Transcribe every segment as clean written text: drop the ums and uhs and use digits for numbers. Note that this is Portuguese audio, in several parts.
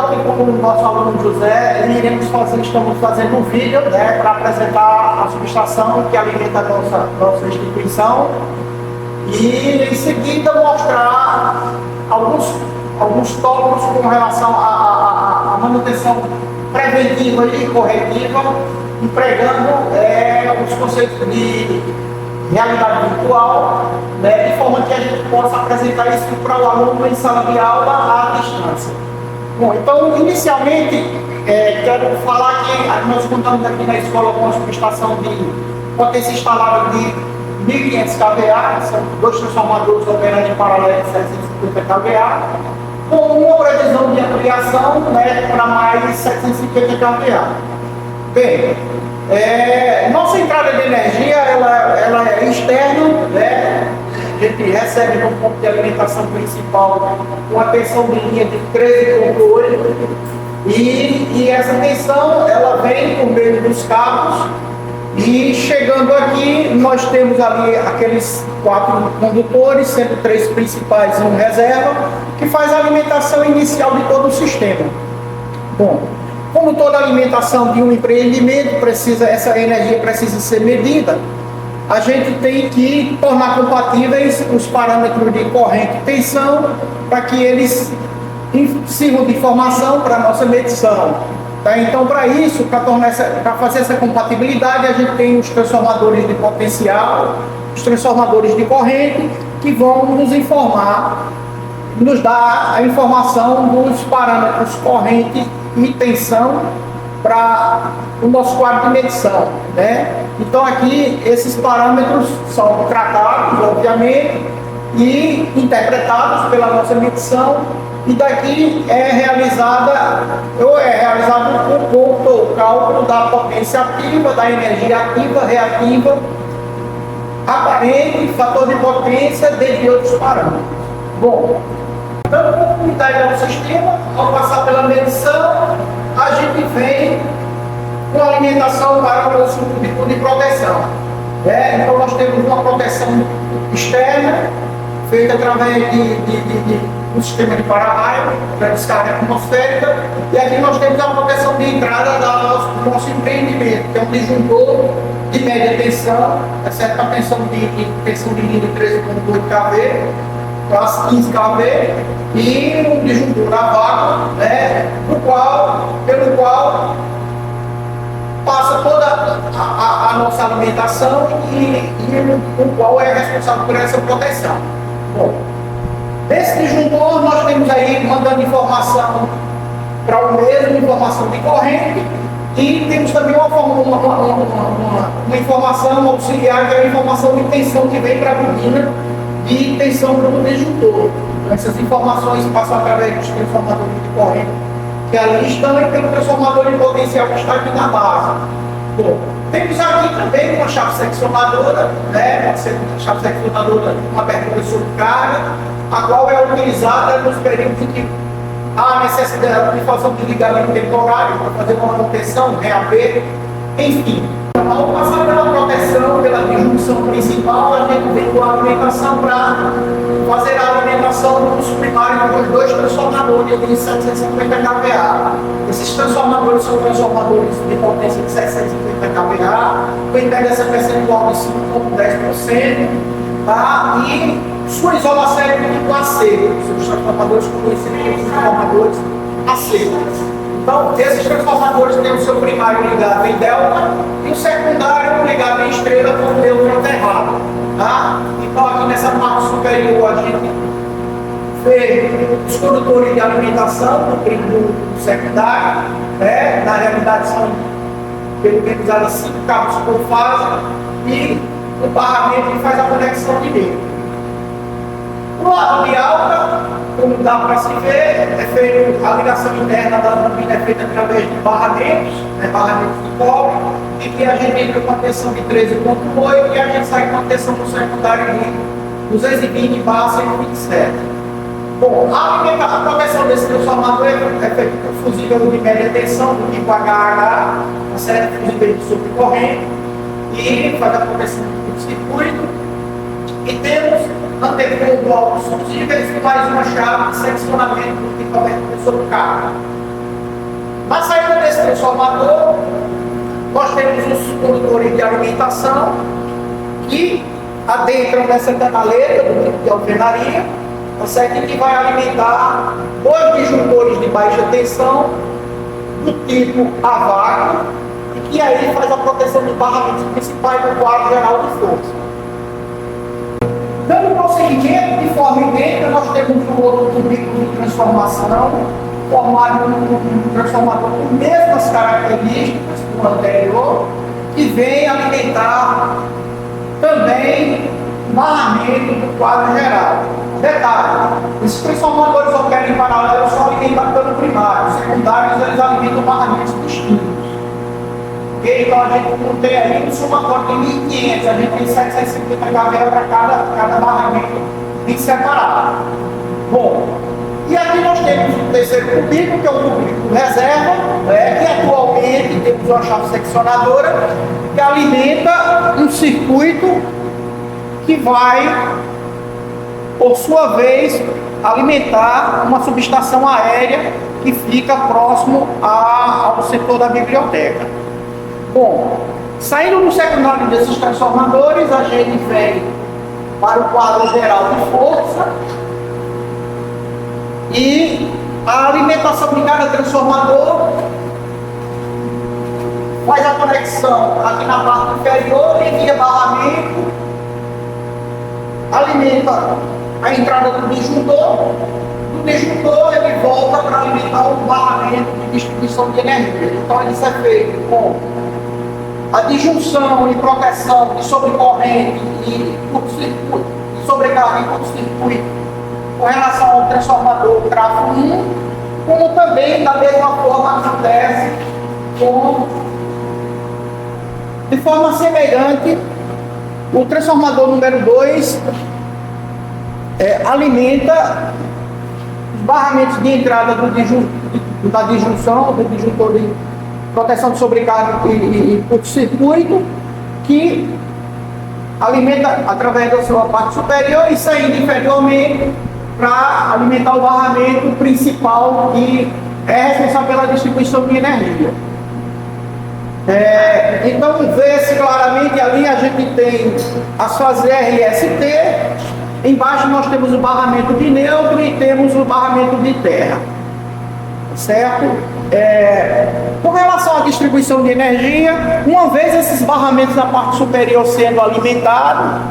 aqui com o nosso aluno José, estamos fazendo um vídeo, né, para apresentar a subestação que alimenta a nossa instituição e em seguida mostrar alguns tópicos com relação à manutenção preventiva e corretiva, empregando os conceitos de realidade virtual, né, de forma que a gente possa apresentar isso para o aluno em sala de aula à distância. Bom, então, inicialmente, quero falar que nós contamos aqui na escola com uma subestação de potência instalada de 1.500 kVA, são dois transformadores operando em paralelo de 750 kVA, com uma previsão de ampliação, né, para mais 750 kVA. Bem, nossa entrada de energia ela é externa, né? A gente recebe no ponto de alimentação principal uma tensão de linha de 13,8 e essa tensão ela vem por meio dos cabos e chegando aqui nós temos ali aqueles 4 condutores, sendo 3 principais e um reserva, que faz a alimentação inicial de todo o sistema. Bom, como toda alimentação de um empreendimento, essa energia precisa ser medida, a gente tem que tornar compatíveis os parâmetros de corrente e tensão para que eles sirvam de informação para a nossa medição. Tá? Então, para isso, para fazer essa compatibilidade, a gente tem os transformadores de potencial, os transformadores de corrente, que vão nos informar, nos dar a informação dos parâmetros corrente e tensão para o nosso quadro de medição, né? Então aqui esses parâmetros são tratados, obviamente, e interpretados pela nossa medição, e daqui é realizado o cálculo da potência ativa, da energia ativa, reativa, aparente, fator de potência, dentre outros parâmetros. Bom, dando continuidade ao sistema, ao passar pela medição, a gente vem com a alimentação para o nosso público de proteção. Então nós temos uma proteção externa, feita através do sistema de para-raio, da descarga atmosférica, e aqui nós temos a proteção de entrada do nosso empreendimento, que é um disjuntor de média tensão, exceto a tensão de linha de 13,8 kV, classe 15 kV, e um disjuntor a vácuo, né, pelo qual passa toda a nossa alimentação e o qual é responsável por essa proteção. Bom, nesse disjuntor nós temos aí mandando informação para o mesmo, informação de corrente, e temos também uma informação auxiliar, que é a informação de tensão que vem para a bobina de tensão do disjuntor. Então, essas informações passam através dos transformadores de corrente que ali estão, e pelo transformador de potencial que está aqui na base. Bom, temos aqui também uma chave seccionadora, né? Pode ser uma chave seccionadora com abertura sobre carga, a qual é utilizada nos períodos em que há necessidade de fazer um desligamento temporário para fazer uma manutenção, reaver, enfim. Ao passar pela proteção, pela disjunção principal, a gente vem com a alimentação para fazer a alimentação dos primários dos 2 transformadores de 750 kVA. Esses transformadores são transformadores de potência de 750 kVA, com integrança percentual de 5,10%, tá? E sua isolação é tipo AC, os transformadores conhecidos como transformadores AC. Então, esses transformadores têm o seu primário ligado em delta e o secundário ligado em estrela com neutro alternado. Tá? Então, aqui nessa parte superior, a gente vê os condutores de alimentação do secundário, né? Na realidade, são pelo menos ali 5 cabos por fase e o barramento que faz a conexão de meio. No lado de alta, como dá para se ver, a ligação interna da bobina é feita através de barramentos, né, barramentos de cobre, e que a gente entra com a tensão de 13,8 e a gente sai com a tensão no secundário de 220/127. Bom, a proteção desse transformador é feita por fusível de média tensão, do tipo HH, uma série de fusíveis de subcorrente, e faz a proteção do circuito. E temos antepor blocos fusíveis e mais uma chave de seccionamento do tipo abertura sobre carga. Na saída desse transformador, nós temos os condutores de alimentação que adentram nessa canaleta do tipo de alvenaria, tá certo? Que vai alimentar dois disjuntores de baixa tensão do tipo a vácuo e que aí faz a proteção dos barramentos principais do quadro geral de força. Dando prosseguimento, de forma idêntica, nós temos um outro cubículo de transformação, formado um transformador com mesmas características do anterior, que vem alimentar também o barramento do quadro geral. Detalhe, esses transformadores operam em paralelo só alimentam cano primário, os secundários eles alimentam barramentos distintos. Então a gente não tem aí um somatório de 1.500, a gente tem 750 kV para cada barramento em separado. Bom, e aqui nós temos o terceiro cubículo, que é o cubículo reserva, que atualmente temos uma chave seccionadora que alimenta um circuito que vai, por sua vez, alimentar uma subestação aérea que fica próximo ao setor da biblioteca. Bom, saindo do secundário desses transformadores, a gente vem para o quadro geral de força e a alimentação de cada transformador faz a conexão aqui na parte inferior e via barramento alimenta a entrada do disjuntor. Do disjuntor ele volta para alimentar o barramento de distribuição de energia. Então isso é feito com a disjunção e proteção de sobrecorrente e curto-circuito, sobrecarga e curto-circuito com relação ao transformador trafo 1, como também da mesma forma acontece de forma semelhante o transformador número 2 alimenta os barramentos de entrada da disjunção, do disjuntor de proteção de sobrecarga e curto-circuito, que alimenta através da sua parte superior e saindo inferiormente para alimentar o barramento principal que é responsável pela distribuição de energia. Então, vê-se claramente ali, a gente tem as fases RST, embaixo nós temos o barramento de neutro e temos o barramento de terra. Certo? Com relação à distribuição de energia, uma vez esses barramentos na parte superior sendo alimentados,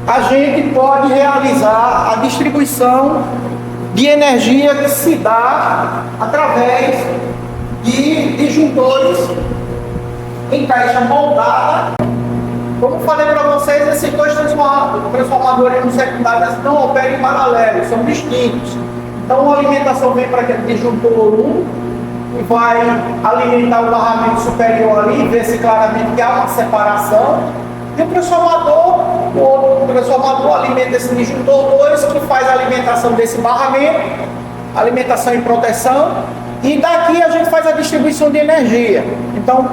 a gente pode realizar a distribuição de energia que se dá através de disjuntores em caixa moldada. Como falei para vocês, esses dois transformadores no secundário não operam em paralelo, são distintos. Então a alimentação vem para aquele disjuntor 1 e vai alimentar o barramento superior ali, vê-se claramente que há uma separação. E o outro transformador alimenta esse disjuntor 2 que faz a alimentação desse barramento, alimentação e proteção, e daqui a gente faz a distribuição de energia. Então,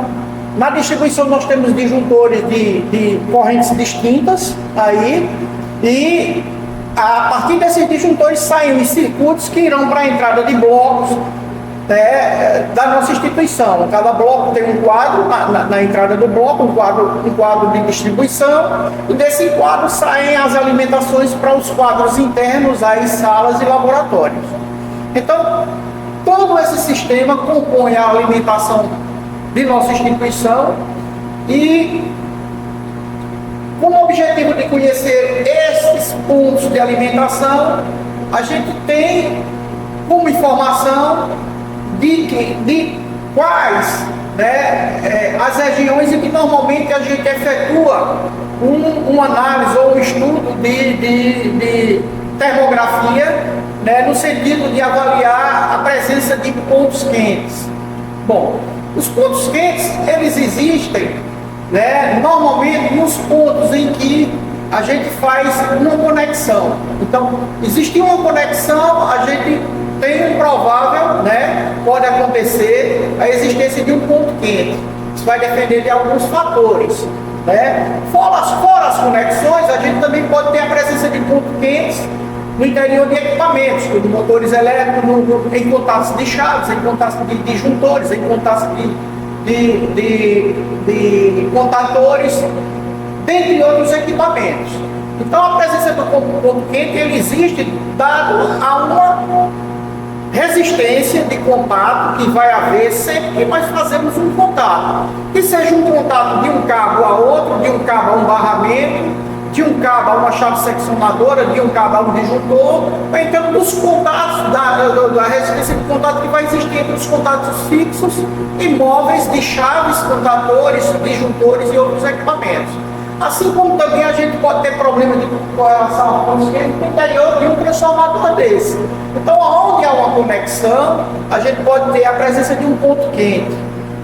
na distribuição nós temos disjuntores de correntes distintas aí, e a partir desses disjuntores saem os circuitos que irão para a entrada de blocos da nossa instituição. Cada bloco tem um quadro na entrada do bloco, um quadro de distribuição, e desse quadro saem as alimentações para os quadros internos, aí salas e laboratórios. Então, todo esse sistema compõe a alimentação de nossa instituição e, com o objetivo de conhecer esses pontos de alimentação, a gente tem como informação de quais as regiões em que normalmente a gente efetua uma análise ou um estudo de termografia, no sentido de avaliar a presença de pontos quentes. Bom, os pontos quentes, eles existem normalmente nos pontos em que a gente faz uma conexão. Então, existe uma conexão, a gente tem um provável, pode acontecer a existência de um ponto quente. Isso vai depender de alguns fatores. Fora as conexões, a gente também pode ter a presença de pontos quentes no interior de equipamentos, de motores elétricos, em contatos de chaves, em contatos de disjuntores, em contatos de contadores, dentre outros equipamentos. Então a presença do ponto quente ele existe dado a uma resistência de contato que vai haver sempre que nós fazemos um contato. Que seja um contato de um cabo a outro, de um cabo a um barramento, de um cabo a uma chave seccionadora, de um cabo a um disjuntor, ou então dos contatos, da resistência de contato que vai existir entre os contatos fixos e móveis de chaves, contadores, disjuntores e outros equipamentos. Assim como também a gente pode ter problema de correlação a pontos quentes no interior de um transformador desse. Então, onde há uma conexão, a gente pode ter a presença de um ponto quente.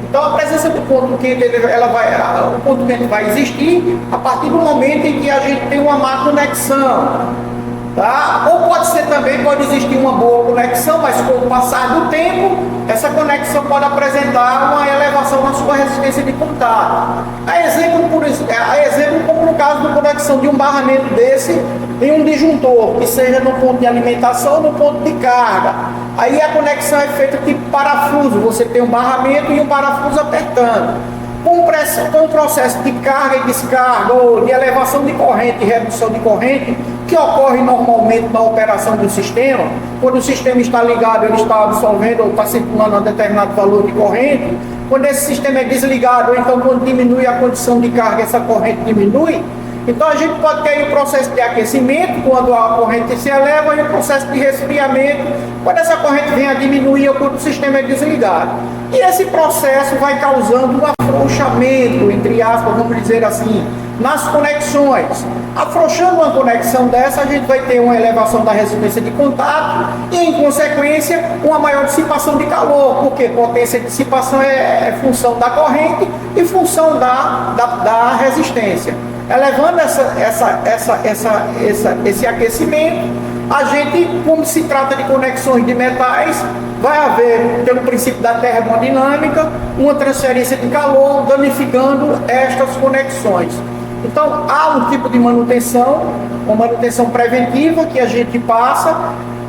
Então, a presença do ponto quente, o ponto quente vai existir a partir do momento em que a gente tem uma má conexão. Tá? Ou pode existir uma boa conexão, mas com o passar do tempo, essa conexão pode apresentar uma elevação na sua resistência de contato. A exemplo como no caso da conexão de um barramento desse em um disjuntor, que seja no ponto de alimentação ou no ponto de carga. Aí a conexão é feita tipo parafuso, você tem um barramento e um parafuso apertando. Com o processo de carga e descarga, ou de elevação de corrente e redução de corrente, que ocorre normalmente na operação do sistema, quando o sistema está ligado, ele está absorvendo ou está circulando um determinado valor de corrente. Quando esse sistema é desligado, ou então quando diminui a condição de carga, essa corrente diminui. Então a gente pode ter o processo de aquecimento, quando a corrente se eleva, e o processo de resfriamento, quando essa corrente vem a diminuir ou quando o sistema é desligado. E esse processo vai causando um afrouxamento, entre aspas, vamos dizer assim, nas conexões. Afrouxando uma conexão dessa, a gente vai ter uma elevação da resistência de contato e, em consequência, uma maior dissipação de calor, porque potência de dissipação é função da corrente e função da resistência. Elevando esse aquecimento, a gente, como se trata de conexões de metais, vai haver, pelo princípio da termodinâmica, uma transferência de calor danificando estas conexões. Então, há um tipo de manutenção, uma manutenção preventiva que a gente passa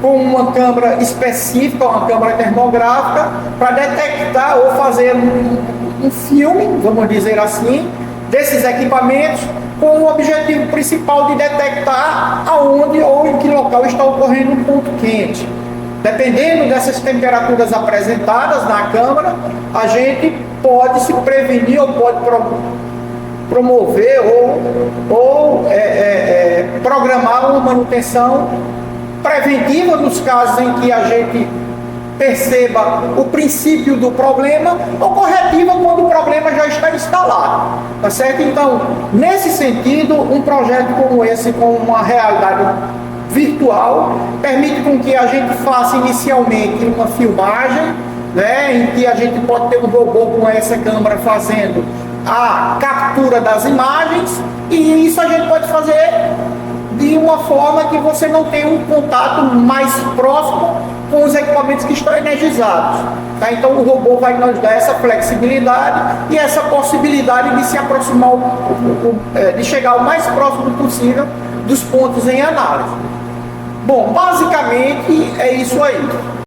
com uma câmara específica, uma câmara termográfica, para detectar ou fazer um filme, vamos dizer assim, desses equipamentos, com o objetivo principal de detectar aonde ou em que local está ocorrendo um ponto quente. Dependendo dessas temperaturas apresentadas na câmara, a gente pode se prevenir ou pode promover ou programar uma manutenção preventiva nos casos em que a gente perceba o princípio do problema, ou corretiva quando o problema já está instalado, tá certo? Então, nesse sentido, um projeto como esse, com uma realidade virtual, permite com que a gente faça inicialmente uma filmagem, né, em que a gente pode ter um robô com essa câmera fazendo a captura das imagens, e isso a gente pode fazer de uma forma que você não tenha um contato mais próximo com os equipamentos que estão energizados. Tá? Então o robô vai nos dar essa flexibilidade e essa possibilidade de se aproximar, de chegar o mais próximo possível dos pontos em análise. Bom, basicamente é isso aí.